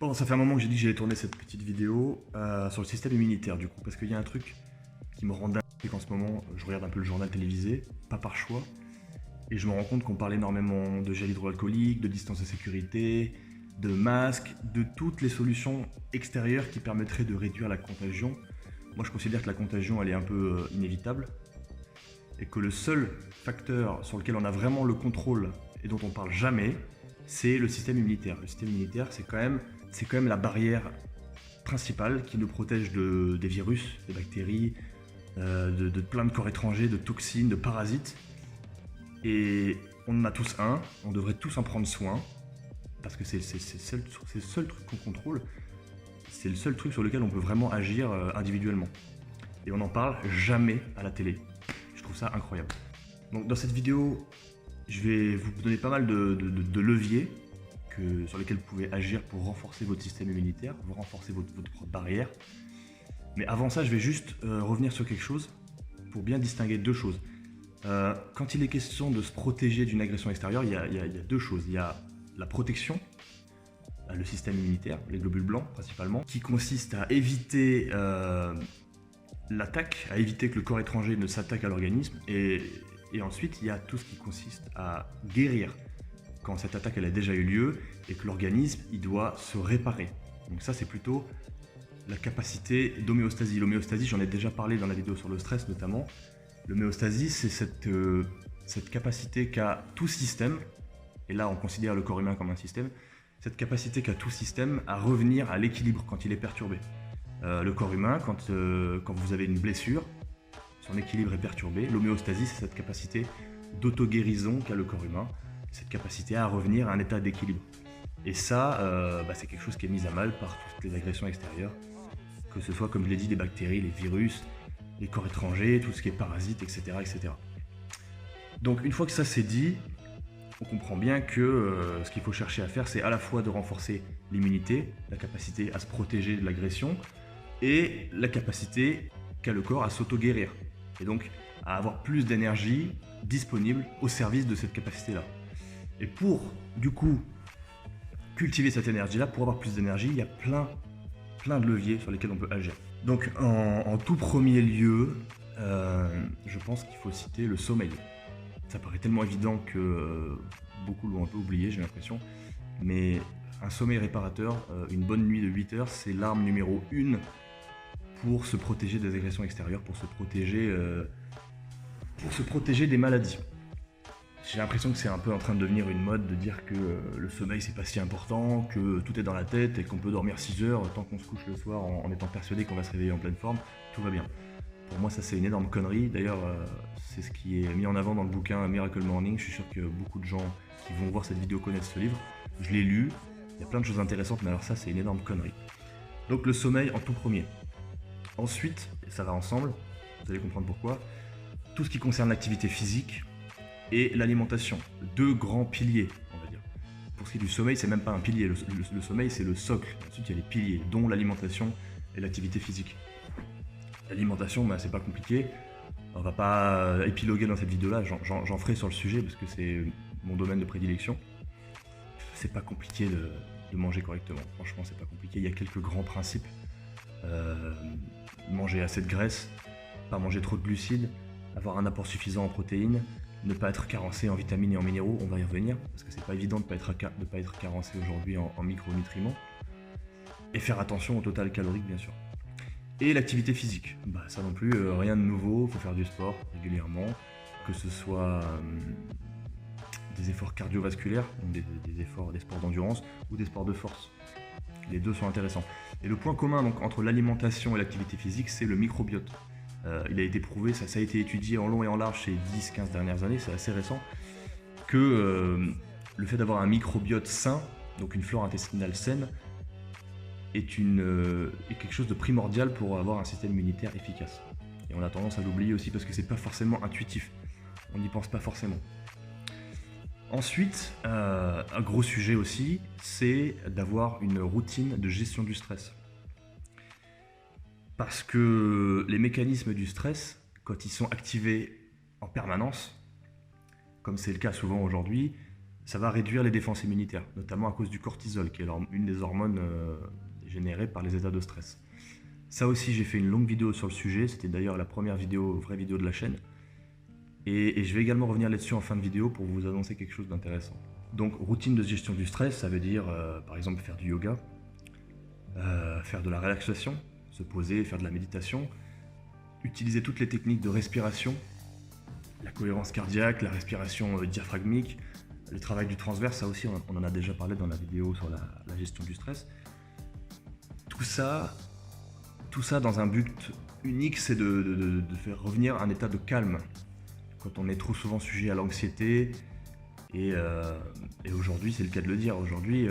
Bon, ça fait un moment que j'ai dit que j'allais tourner cette petite vidéo sur le système immunitaire du coup, parce qu'il y a un truc qui me rend dingue, c'est qu'en ce moment, je regarde un peu le journal télévisé, pas par choix, et je me rends compte qu'on parle énormément de gel hydroalcoolique, de distance de sécurité, de masques, de toutes les solutions extérieures qui permettraient de réduire la contagion. Moi, je considère que la contagion, elle est un peu inévitable, et que le seul facteur sur lequel on a vraiment le contrôle et dont on parle jamais, c'est le système immunitaire. Le système immunitaire, c'est quand même la barrière principale qui nous protège des virus, des bactéries, de plein de corps étrangers, de toxines, de parasites. Et on en a tous un, on devrait tous en prendre soin, parce que c'est le seul truc qu'on contrôle, c'est le seul truc sur lequel on peut vraiment agir individuellement. Et on n'en parle jamais à la télé. Je trouve ça incroyable. Donc dans cette vidéo, je vais vous donner pas mal de leviers sur lesquels vous pouvez agir pour renforcer votre système immunitaire, pour renforcer votre barrière. Mais avant ça, je vais juste revenir sur quelque chose pour bien distinguer deux choses. Quand il est question de se protéger d'une agression extérieure, il y a deux choses. Il y a la protection, le système immunitaire, les globules blancs principalement, qui consiste à éviter l'attaque, à éviter que le corps étranger ne s'attaque à l'organisme. Et ensuite, il y a tout ce qui consiste à guérir quand cette attaque elle a déjà eu lieu et que l'organisme il doit se réparer. Donc ça, c'est plutôt la capacité d'homéostasie. L'homéostasie, j'en ai déjà parlé dans la vidéo sur le stress notamment. L'homéostasie, c'est cette capacité qu'a tout système, et là on considère le corps humain comme un système, cette capacité qu'a tout système à revenir à l'équilibre quand il est perturbé. Le corps humain, quand vous avez une blessure, son équilibre est perturbé. L'homéostasie, c'est cette capacité d'auto-guérison qu'a le corps humain, cette capacité à revenir à un état d'équilibre. Et ça, c'est quelque chose qui est mis à mal par toutes les agressions extérieures, que ce soit, comme je l'ai dit, les bactéries, les virus, les corps étrangers, tout ce qui est parasites, etc. etc. Donc une fois que ça c'est dit, on comprend bien que ce qu'il faut chercher à faire, c'est à la fois de renforcer l'immunité, la capacité à se protéger de l'agression, et la capacité qu'a le corps à s'auto-guérir, et donc à avoir plus d'énergie disponible au service de cette capacité-là. Et pour, du coup, cultiver cette énergie-là, pour avoir plus d'énergie, il y a plein de leviers sur lesquels on peut agir. Donc en tout premier lieu, je pense qu'il faut citer le sommeil. Ça paraît tellement évident que beaucoup l'ont un peu oublié, j'ai l'impression, mais un sommeil réparateur, une bonne nuit de 8 heures, c'est l'arme numéro 1 pour se protéger des agressions extérieures, pour se protéger des maladies. J'ai l'impression que c'est un peu en train de devenir une mode de dire que le sommeil c'est pas si important, que tout est dans la tête et qu'on peut dormir 6 heures tant qu'on se couche le soir en étant persuadé qu'on va se réveiller en pleine forme, tout va bien. Pour moi ça c'est une énorme connerie, d'ailleurs c'est ce qui est mis en avant dans le bouquin Miracle Morning. Je suis sûr que beaucoup de gens qui vont voir cette vidéo connaissent ce livre, je l'ai lu, il y a plein de choses intéressantes, mais alors ça c'est une énorme connerie. Donc le sommeil en tout premier. Ensuite, et ça va ensemble, vous allez comprendre pourquoi, tout ce qui concerne l'activité physique et l'alimentation, deux grands piliers, on va dire. Pour ce qui est du sommeil, c'est même pas un pilier, le sommeil c'est le socle. Ensuite il y a les piliers, dont l'alimentation et l'activité physique. L'alimentation, c'est pas compliqué, on va pas épiloguer dans cette vidéo-là, j'en ferai sur le sujet parce que c'est mon domaine de prédilection. C'est pas compliqué de manger correctement, franchement c'est pas compliqué, il y a quelques grands principes. Manger assez de graisse, pas manger trop de glucides, avoir un apport suffisant en protéines, ne pas être carencé en vitamines et en minéraux, on va y revenir, parce que c'est pas évident de ne pas être carencé aujourd'hui en micronutriments, et faire attention au total calorique bien sûr. Et l'activité physique, ça non plus, rien de nouveau, il faut faire du sport régulièrement, que ce soit des efforts cardiovasculaires, des sports d'endurance, ou des sports de force. Les deux sont intéressants. Et le point commun donc, entre l'alimentation et l'activité physique, c'est le microbiote. Il a été prouvé, ça a été étudié en long et en large ces 10-15 dernières années, c'est assez récent, que le fait d'avoir un microbiote sain, donc une flore intestinale saine, est quelque chose de primordial pour avoir un système immunitaire efficace. Et on a tendance à l'oublier aussi parce que c'est pas forcément intuitif, on n'y pense pas forcément. Ensuite, un gros sujet aussi, c'est d'avoir une routine de gestion du stress. Parce que les mécanismes du stress, quand ils sont activés en permanence, comme c'est le cas souvent aujourd'hui, ça va réduire les défenses immunitaires, notamment à cause du cortisol, qui est une des hormones générées par les états de stress. Ça aussi, j'ai fait une longue vidéo sur le sujet, c'était d'ailleurs la première vraie vidéo de la chaîne. Et je vais également revenir là-dessus en fin de vidéo pour vous annoncer quelque chose d'intéressant. Donc, routine de gestion du stress, ça veut dire par exemple faire du yoga, faire de la relaxation, se poser, faire de la méditation, utiliser toutes les techniques de respiration, la cohérence cardiaque, la respiration diaphragmique, le travail du transverse, ça aussi on en a déjà parlé dans la vidéo sur la gestion du stress. Tout ça dans un but unique, c'est de faire revenir un état de calme quand on est trop souvent sujet à l'anxiété. Et aujourd'hui, c'est le cas de le dire, aujourd'hui,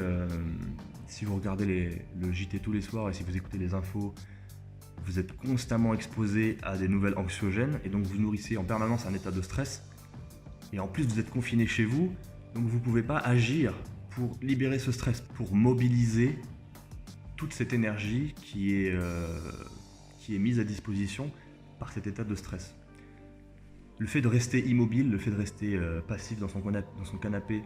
si vous regardez le JT tous les soirs et si vous écoutez les infos, vous êtes constamment exposé à des nouvelles anxiogènes et donc vous nourrissez en permanence un état de stress. Et en plus, vous êtes confiné chez vous, donc vous ne pouvez pas agir pour libérer ce stress, pour mobiliser toute cette énergie qui est mise à disposition par cet état de stress. Le fait de rester immobile, le fait de rester passif dans son canapé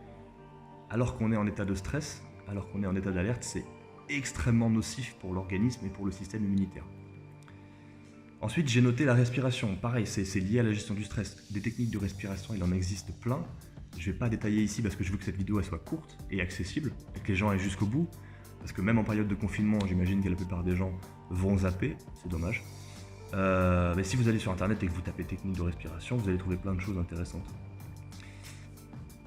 alors qu'on est en état de stress, alors qu'on est en état d'alerte, c'est extrêmement nocif pour l'organisme et pour le système immunitaire. Ensuite, j'ai noté la respiration. Pareil, c'est lié à la gestion du stress. Des techniques de respiration, il en existe plein. Je ne vais pas détailler ici parce que je veux que cette vidéo elle soit courte et accessible, et que les gens aillent jusqu'au bout. Parce que même en période de confinement, j'imagine que la plupart des gens vont zapper, c'est dommage. Mais si vous allez sur internet et que vous tapez technique de respiration, vous allez trouver plein de choses intéressantes.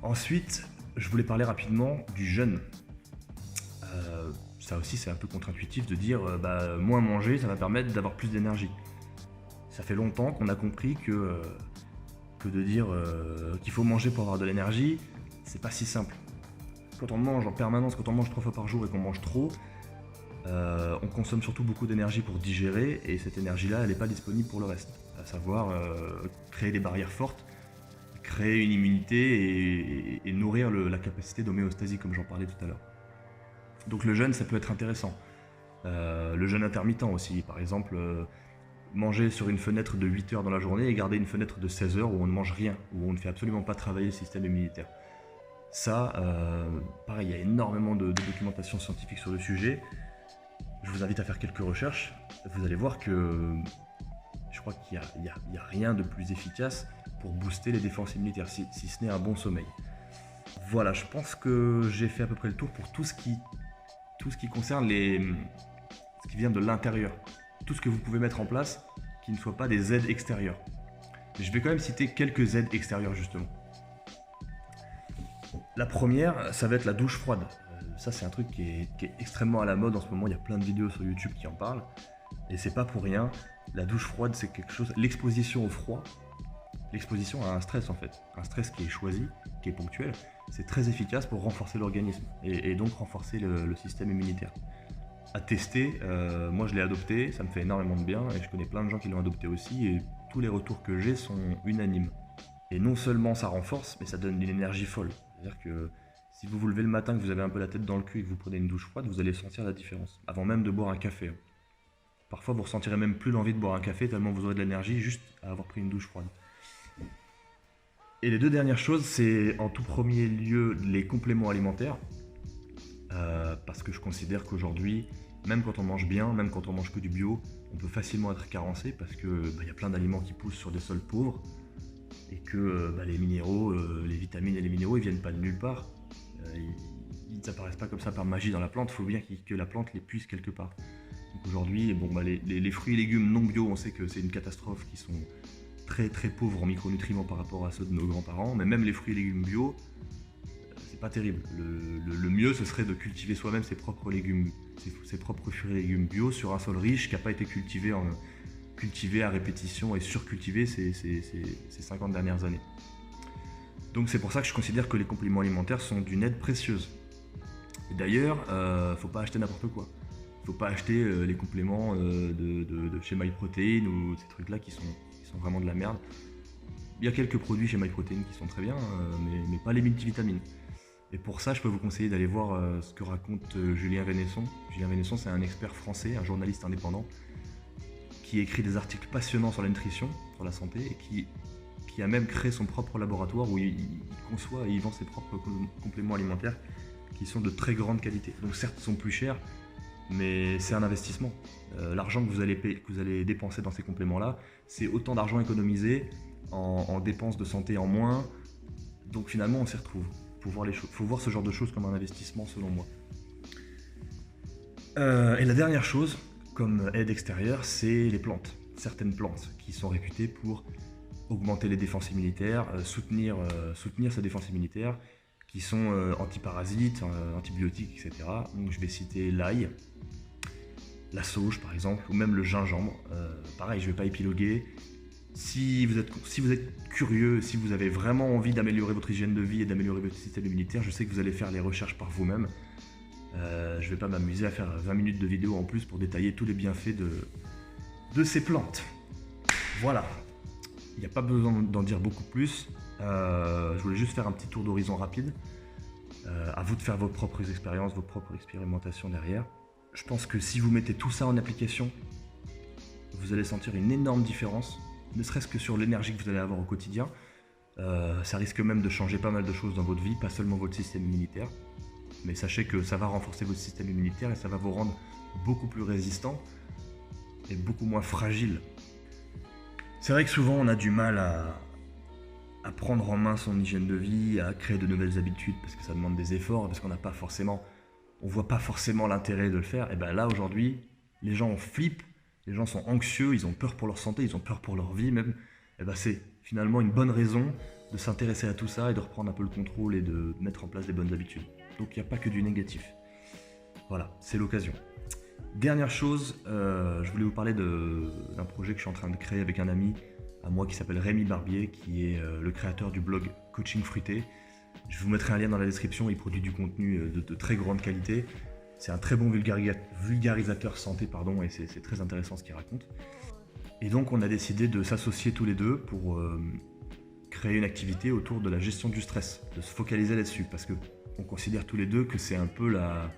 Ensuite, je voulais parler rapidement du jeûne. Ça aussi, c'est un peu contre-intuitif de dire moins manger, ça va permettre d'avoir plus d'énergie. Ça fait longtemps qu'on a compris que de dire qu'il faut manger pour avoir de l'énergie, c'est pas si simple. Quand on mange en permanence, quand on mange 3 fois par jour et qu'on mange trop, on consomme surtout beaucoup d'énergie pour digérer et cette énergie-là, elle n'est pas disponible pour le reste. À savoir créer des barrières fortes, créer une immunité et nourrir la capacité d'homéostasie comme j'en parlais tout à l'heure. Donc le jeûne, ça peut être intéressant. Le jeûne intermittent aussi, par exemple, manger sur une fenêtre de 8 heures dans la journée et garder une fenêtre de 16 heures où on ne mange rien, où on ne fait absolument pas travailler le système immunitaire. Ça, pareil, il y a énormément de documentation scientifique sur le sujet. Je vous invite à faire quelques recherches. Vous allez voir que je crois qu'il n'y a rien de plus efficace pour booster les défenses immunitaires, si ce n'est un bon sommeil. Voilà, je pense que j'ai fait à peu près le tour pour tout ce qui concerne ce qui vient de l'intérieur. Tout ce que vous pouvez mettre en place qui ne soit pas des aides extérieures. Je vais quand même citer quelques aides extérieures justement. La première, ça va être la douche froide. Ça, c'est un truc qui est extrêmement à la mode en ce moment. Il y a plein de vidéos sur YouTube qui en parlent. Et c'est pas pour rien. La douche froide, c'est quelque chose. L'exposition au froid, l'exposition à un stress en fait. Un stress qui est choisi, qui est ponctuel, c'est très efficace pour renforcer l'organisme et donc renforcer le système immunitaire. À tester, moi je l'ai adopté, ça me fait énormément de bien et je connais plein de gens qui l'ont adopté aussi et tous les retours que j'ai sont unanimes. Et non seulement ça renforce, mais ça donne une énergie folle. C'est-à-dire que si vous vous levez le matin, que vous avez un peu la tête dans le cul et que vous prenez une douche froide, vous allez sentir la différence, avant même de boire un café. Parfois vous ressentirez même plus l'envie de boire un café tellement vous aurez de l'énergie juste à avoir pris une douche froide. Et les deux dernières choses, c'est en tout premier lieu les compléments alimentaires. Parce que je considère qu'aujourd'hui, même quand on mange bien, même quand on mange que du bio, on peut facilement être carencé parce que y a plein d'aliments qui poussent sur des sols pauvres et que les minéraux, les vitamines et les minéraux, ils viennent pas de nulle part. Ils n'apparaissent pas comme ça par magie dans la plante, il faut bien que la plante les puise quelque part. Donc aujourd'hui, les fruits et légumes non bio, on sait que c'est une catastrophe, qui sont très très pauvres en micronutriments par rapport à ceux de nos grands-parents, mais même les fruits et légumes bio, c'est pas terrible. Le mieux, ce serait de cultiver soi-même ses propres légumes, ses propres fruits et légumes bio sur un sol riche qui n'a pas été cultivé à répétition et surcultivé ces 50 dernières années. Donc c'est pour ça que je considère que les compléments alimentaires sont d'une aide précieuse. Et d'ailleurs, faut pas acheter n'importe quoi. Faut pas acheter les compléments de chez MyProtein ou ces trucs-là qui sont vraiment de la merde. Il y a quelques produits chez MyProtein qui sont très bien, mais pas les multivitamines. Et pour ça, je peux vous conseiller d'aller voir ce que raconte Julien Vénesson. Julien Vénesson, c'est un expert français, un journaliste indépendant, qui écrit des articles passionnants sur la nutrition, sur la santé, et qui qui a même créé son propre laboratoire où il conçoit et il vend ses propres compléments alimentaires qui sont de très grande qualité. Donc certes, ils sont plus chers, mais c'est un investissement. L'argent que vous allez dépenser dans ces compléments-là, c'est autant d'argent économisé en dépenses de santé en moins. Donc finalement, on s'y retrouve. Faut voir ce genre de choses comme un investissement, selon moi. Et la dernière chose, comme aide extérieure, c'est les plantes. Certaines plantes qui sont réputées pour augmenter les défenses immunitaires, soutenir sa défense immunitaire, qui sont antiparasites, antibiotiques, etc. Donc je vais citer l'ail, la sauge par exemple, ou même le gingembre. Pareil, je ne vais pas épiloguer. Si vous êtes curieux, si vous avez vraiment envie d'améliorer votre hygiène de vie et d'améliorer votre système immunitaire, je sais que vous allez faire les recherches par vous-même. Je ne vais pas m'amuser à faire 20 minutes de vidéo en plus pour détailler tous les bienfaits de ces plantes. Voilà, il n'y a pas besoin d'en dire beaucoup plus. Je voulais juste faire un petit tour d'horizon rapide. À vous de faire vos propres expériences, vos propres expérimentations derrière. Je pense que si vous mettez tout ça en application, vous allez sentir une énorme différence, ne serait-ce que sur l'énergie que vous allez avoir au quotidien. Ça risque même de changer pas mal de choses dans votre vie, pas seulement votre système immunitaire. Mais sachez que ça va renforcer votre système immunitaire et ça va vous rendre beaucoup plus résistant et beaucoup moins fragile. C'est vrai que souvent on a du mal à prendre en main son hygiène de vie, à créer de nouvelles habitudes parce que ça demande des efforts, parce qu'on voit pas forcément l'intérêt de le faire. Et bien là aujourd'hui, les gens flippent, les gens sont anxieux, ils ont peur pour leur santé, ils ont peur pour leur vie même. Et ben c'est finalement une bonne raison de s'intéresser à tout ça et de reprendre un peu le contrôle et de mettre en place des bonnes habitudes. Donc il n'y a pas que du négatif. Voilà, c'est l'occasion. Dernière chose, je voulais vous parler d'un projet que je suis en train de créer avec un ami à moi qui s'appelle Rémi Barbier, qui est le créateur du blog Coaching Fruité. Je vous mettrai un lien dans la description, il produit du contenu de très grande qualité. C'est un très bon vulgarisateur santé, et c'est très intéressant ce qu'il raconte. Et donc on a décidé de s'associer tous les deux pour créer une activité autour de la gestion du stress, de se focaliser là-dessus, parce qu'on considère tous les deux que c'est un peu la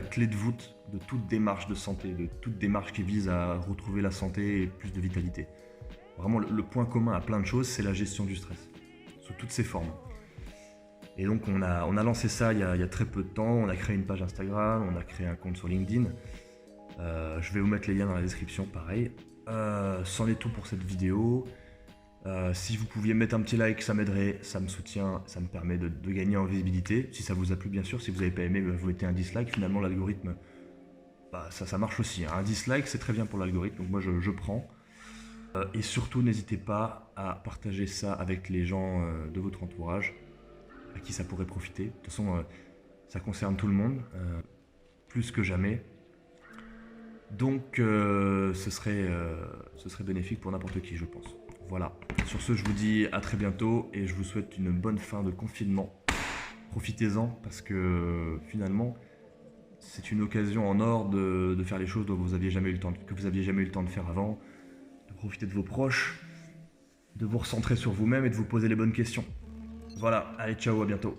clé de voûte de toute démarche de santé, de toute démarche qui vise à retrouver la santé et plus de vitalité. Vraiment, le point commun à plein de choses, c'est la gestion du stress, sous toutes ses formes. Et donc, on a lancé ça il y a très peu de temps. On a créé une page Instagram, on a créé un compte sur LinkedIn. Je vais vous mettre les liens dans la description, pareil. C'en est tout pour cette vidéo. Si vous pouviez mettre un petit like, ça m'aiderait, ça me soutient, ça me permet de gagner en visibilité. Si ça vous a plu, bien sûr. Si vous n'avez pas aimé, vous mettez un dislike. Finalement, l'algorithme, ça marche aussi. Un dislike, c'est très bien pour l'algorithme, donc moi, je prends. Et surtout, n'hésitez pas à partager ça avec les gens de votre entourage à qui ça pourrait profiter. De toute façon, ça concerne tout le monde, plus que jamais. Donc, ce serait bénéfique pour n'importe qui, je pense. Voilà. Sur ce, je vous dis à très bientôt et je vous souhaite une bonne fin de confinement. Profitez-en parce que finalement, c'est une occasion en or de faire les choses que vous aviez jamais eu le temps de faire avant. Profitez de vos proches, de vous recentrer sur vous-même et de vous poser les bonnes questions. Voilà, allez ciao, à bientôt.